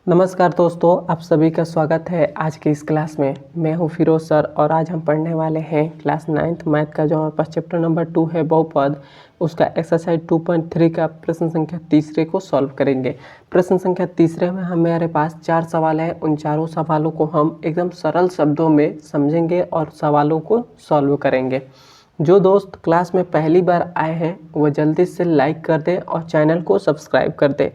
नमस्कार दोस्तों, आप सभी का स्वागत है आज की इस क्लास में। मैं हूं फिरोज सर और आज हम पढ़ने वाले हैं क्लास 9th मैथ का जो हमारे पास चैप्टर नंबर 2 है बहुपद, उसका एक्सरसाइज 2.3 का प्रश्न संख्या तीसरे को सॉल्व करेंगे। प्रश्न संख्या तीसरे में हमारे पास 4 सवाल हैं। उन चारों सवालों को हम एकदम सरल शब्दों में समझेंगे और सवालों को सॉल्व करेंगे। जो दोस्त क्लास में पहली बार आए हैं वो जल्दी से लाइक कर दें और चैनल को सब्सक्राइब कर दें।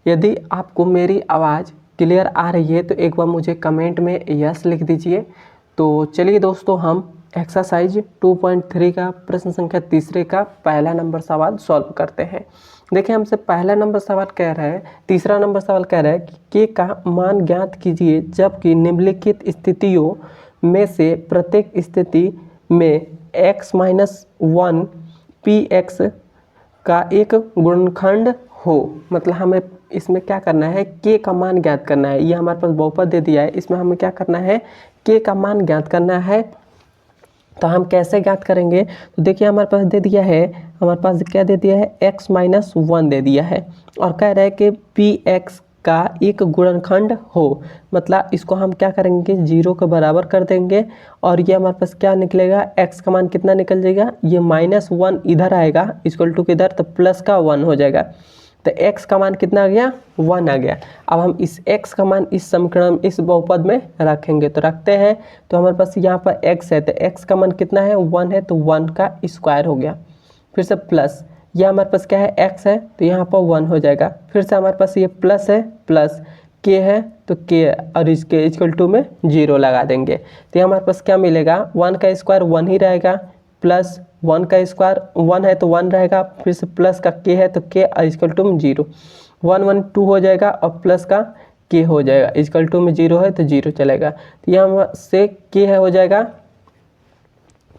यदि आपको मेरी आवाज़ क्लियर आ रही है तो एक बार मुझे कमेंट में यस लिख दीजिए। तो चलिए दोस्तों, हम एक्सरसाइज 2.3 का प्रश्न संख्या तीसरे का पहला नंबर सवाल सॉल्व करते हैं। देखिए, हमसे पहला नंबर सवाल कह रहा है, तीसरा नंबर सवाल कह रहा है कि के का मान ज्ञात कीजिए जबकि निम्नलिखित स्थितियों में से प्रत्येक स्थिति में x-1 px का एक गुणनखंड हो। मतलब हमें इसमें क्या करना है, के का मान ज्ञात करना है। ये हमारे पास बहुपद दे दिया है, इसमें हमें क्या करना है, के का मान ज्ञात करना है। तो हम कैसे ज्ञात करेंगे, तो देखिए हमारे पास दे दिया है, हमारे पास क्या दे दिया है, x-1 दे दिया है और कह रहा है कि px का एक गुणनखंड हो। मतलब इसको हम क्या करेंगे, 0 के बराबर कर देंगे और ये हमारे पास क्या निकलेगा, x का मान कितना निकल जाएगा, ये -1 इधर आएगा इक्वल टू किधर, तो प्लस का 1 हो जाएगा। तो x का मान कितना आ गया, 1 आ गया। अब हम इस x का मान इस समीकरण इस बहुपद में रखेंगे, तो रखते हैं। तो हमारे पास यहाँ पर x है, तो x का मान कितना है, 1 है, तो 1 का स्क्वायर हो गया। फिर से प्लस, ये हमारे पास क्या है, x है, तो यहाँ पर 1 हो जाएगा। फिर से हमारे पास ये प्लस है, प्लस k है, तो k और इसके इक्वल टू में 0 लगा देंगे। तो ये हमारे पास क्या मिलेगा, 1 का स्क्वायर 1 ही रहेगा, प्लस 1 का स्क्वायर 1 है तो 1 रहेगा, फिर से प्लस का k है तो k इक्वल टू में 0, 1 1 2 हो जाएगा और प्लस का k हो जाएगा, इक्वल टू में 0 है तो 0 चलेगा। तो यहाँ से k है हो जाएगा,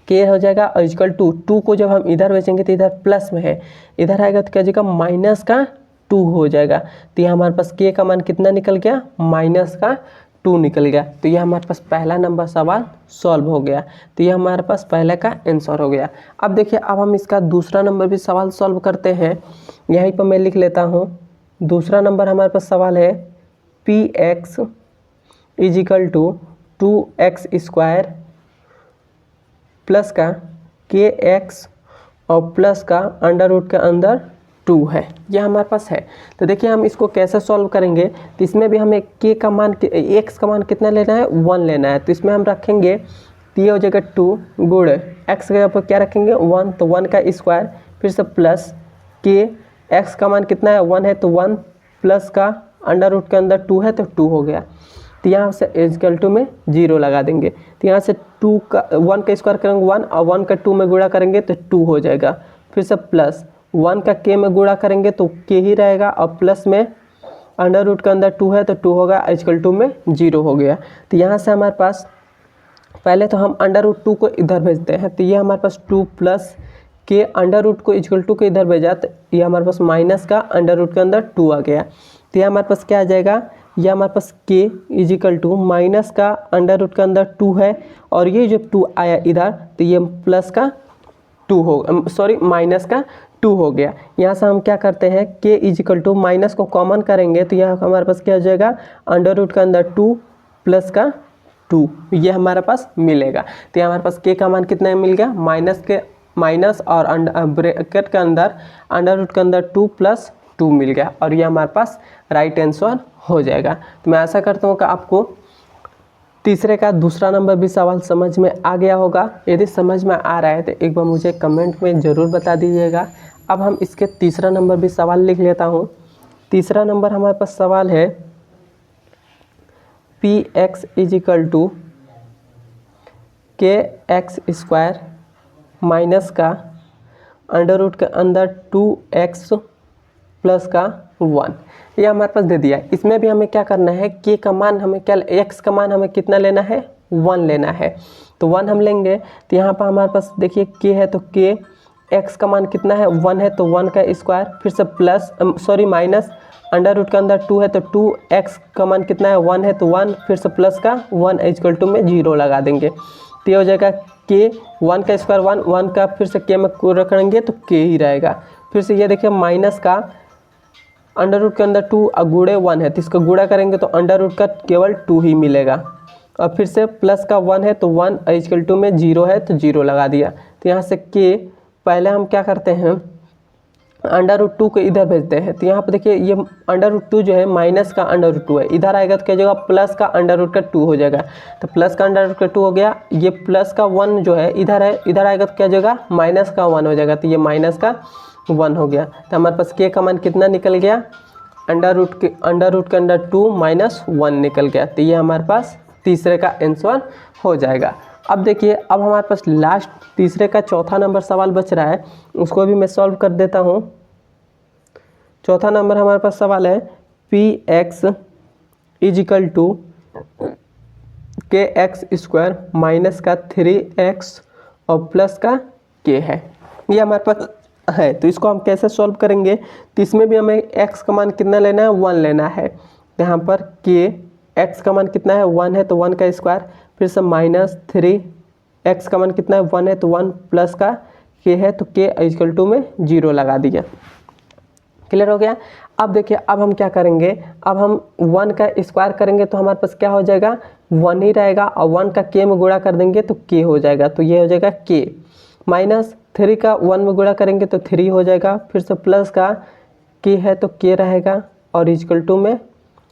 k हो जाएगा और इक्वल टू 2 को जब हम इधर भेजेंगे तो इधर प्लस में है, इधर आएगा तो क्या जाएगा, माइनस का 2 हो जाएगा। तो यहाँ हमारे पास k का मान कितना निकल गया, -2 निकल गया। तो ये हमारे पास पहला नंबर सवाल सॉल्व हो गया। तो ये हमारे पास पहले का आंसर हो गया। अब देखिए, अब हम इसका दूसरा नंबर भी सवाल सॉल्व करते हैं। यहीं पर मैं लिख लेता हूँ। दूसरा नंबर हमारे पास सवाल है px = 2x² प्लस का kx और प्लस का अंडर रूट के अंदर 2 है, यह हमारे पास है। तो देखिए हम इसको कैसे सॉल्व करेंगे, तो इसमें भी हमें k का मान x का मान कितना लेना है, 1 लेना है। तो इसमें हम रखेंगे, तो ये हो जाएगा 2 गुण x के ऊपर क्या रखेंगे, 1, तो 1 का स्क्वायर, फिर से प्लस k, x का मान कितना है, 1 है तो 1, प्लस का अंडर रूट के अंदर 2 है तो 2 हो गया। तो यहाँ से इक्वल टू में 0 लगा देंगे। तो यहाँ से 2 का 1 का स्क्वायर करेंगे 1 और 1 का 2 में गुणा करेंगे तो 2 हो जाएगा। फिर से प्लस 1 का k में गुणा करेंगे तो k ही रहेगा और प्लस में अंडर रूट के अंदर 2 है तो 2 होगा, इक्वल टू में 0 हो गया। तो यहाँ से हमारे पास पहले तो हम अंडर रूट 2 को इधर भेजते हैं, तो ये हमारे पास 2 प्लस k अंडर रूट को इक्वल टू के इधर भेजा, तो ये हमारे पास माइनस का अंडर रूट के अंदर 2 आ गया। तो ये हमारे पास क्या आ जाएगा, यह हमारे पास k = माइनस का अंडर रूट के अंदर 2 है और ये जो 2 आया इधर, तो ये प्लस का 2 हो, सॉरी माइनस का 2 हो गया। यहाँ से हम क्या करते हैं, k = माइनस को कॉमन करेंगे तो यहाँ हमारे पास क्या हो जाएगा, अंडर रूट के अंदर 2 प्लस का 2, ये हमारे पास मिलेगा। तो हमारे पास k का मान कितना मिल गया, माइनस और ब्रैकेट के अंदर अंडर रूट के अंदर 2 + 2 मिल गया और ये हमारे पास राइट आंसर हो जाएगा। तो मैं आशा करता हूँ कि आपको तीसरे का दूसरा नंबर भी सवाल समझ में आ गया होगा। यदि समझ में आ रहा है तो एक बार मुझे कमेंट में ज़रूर बता दीजिएगा। अब हम इसके तीसरा नंबर भी सवाल लिख लेता हूँ। तीसरा नंबर हमारे पास सवाल है px = kx² माइनस का अंडर रूट के अंदर 2x प्लस का 1, ये हमारे पास दे दिया है। इसमें भी हमें क्या करना है, k का मान हमें क्या, x का मान हमें कितना लेना है, 1 लेना है। तो 1 हम लेंगे, तो यहाँ पर हमारे पास देखिए k है, तो k x का मान कितना है, 1 है तो 1 का स्क्वायर, फिर से plus sorry minus under root के अंदर 2 है तो 2x का मान कितना है, 1 है तो 1, फिर से प्लस का 1 इक्वल टू में 0 लगा देंगे। तो ये हो जाएगा k 1 का स्क्वायर 1, 1 का फिर से k में रखेंगे तो k ही रहेगा। फिर से ये देखिए माइनस का अंडर रूट के अंदर 2 गुणे 1 है तो इसका गुणा करेंगे तो अंडर रूट का केवल 2 ही मिलेगा। और फिर से प्लस का 1 है तो 1 इक्वल टू में 0 है तो 0 लगा दिया। तो यहाँ से के पहले हम क्या करते हैं, अंडर रूट 2 को इधर भेजते हैं। तो यहाँ पर देखिए ये अंडर रूट 2 जो है माइनस का अंडर रूट 2 है, इधर आएगा तो क्या हो जाएगा प्लस का अंडर रूट का 2 हो जाएगा। तो प्लस का अंडर रूट का 2 हो गया, ये प्लस का 1 जो है इधर है, इधर आएगा तो क्या हो जाएगा माइनस का 1 हो जाएगा। तो ये माइनस का 1 हो गया। तो हमारे पास के का मान कितना निकल गया, अंडर रूट के अंदर 2 माइनस 1 निकल गया। तो ये हमारे पास तीसरे का आंसर हो जाएगा। अब देखिए अब हमारे पास लास्ट तीसरे का चौथा नंबर सवाल बच रहा है, उसको भी मैं सॉल्व कर देता हूँ। चौथा नंबर हमारे पास सवाल है P X is equal to K X square minus का 3x और प्लस का के है, ये हमारे पास है। तो इसको हम कैसे सॉल्व करेंगे, तो इसमें भी हमें x का मान कितना लेना है 1 लेना है। तो यहाँ पर के x का मान कितना है 1 है तो 1 का स्क्वायर, फिर से माइनस 3x का मान कितना है 1 है तो 1 प्लस का k है तो k इक्वल टू में 0 लगा दिया। क्लियर हो गया। अब देखिए अब हम क्या करेंगे, अब हम 1 का स्क्वायर करेंगे तो हमारे पास क्या हो जाएगा 1 ही रहेगा, और 1 का k में गुणा कर देंगे तो k हो जाएगा। तो ये हो जाएगा k माइनस 3 का 1 में गुणा करेंगे तो 3 हो जाएगा, फिर से प्लस का k है तो k रहेगा, और इक्वल टू में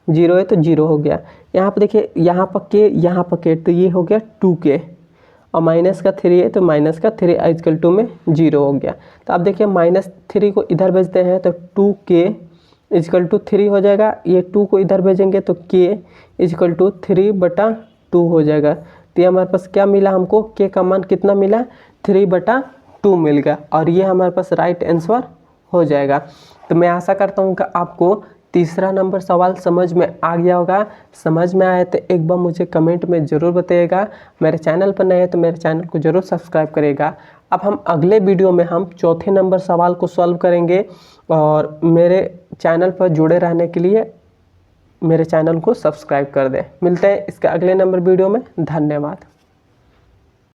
0 है तो 0 हो गया। यहाँ पर देखिए यहाँ पर k यहाँ पर k, तो ये हो गया 2k, और माइनस का 3 है तो माइनस का 3 इक्वल टू में 0 हो गया। तो अब देखिए -3 को इधर भेजते हैं तो 2k इक्वल टू 3 हो जाएगा, ये 2 को इधर भेजेंगे तो k इक्वल टू 3/2 हो जाएगा। तो ये हमारे पास क्या मिला, हमको k का मान कितना मिला 3/2 मिल गया, और ये हमारे पास राइट आंसर हो जाएगा। तो मैं आशा करता हूँ कि आपको तीसरा नंबर सवाल समझ में आ गया होगा। समझ में आया तो एक बार मुझे कमेंट में ज़रूर बताइएगा। मेरे चैनल पर नए हैं तो मेरे चैनल को ज़रूर सब्सक्राइब करिएगा। अब हम अगले वीडियो में हम चौथे नंबर सवाल को सॉल्व करेंगे, और मेरे चैनल पर जुड़े रहने के लिए मेरे चैनल को सब्सक्राइब कर दें। मिलते हैं इसके अगले नंबर वीडियो में। धन्यवाद।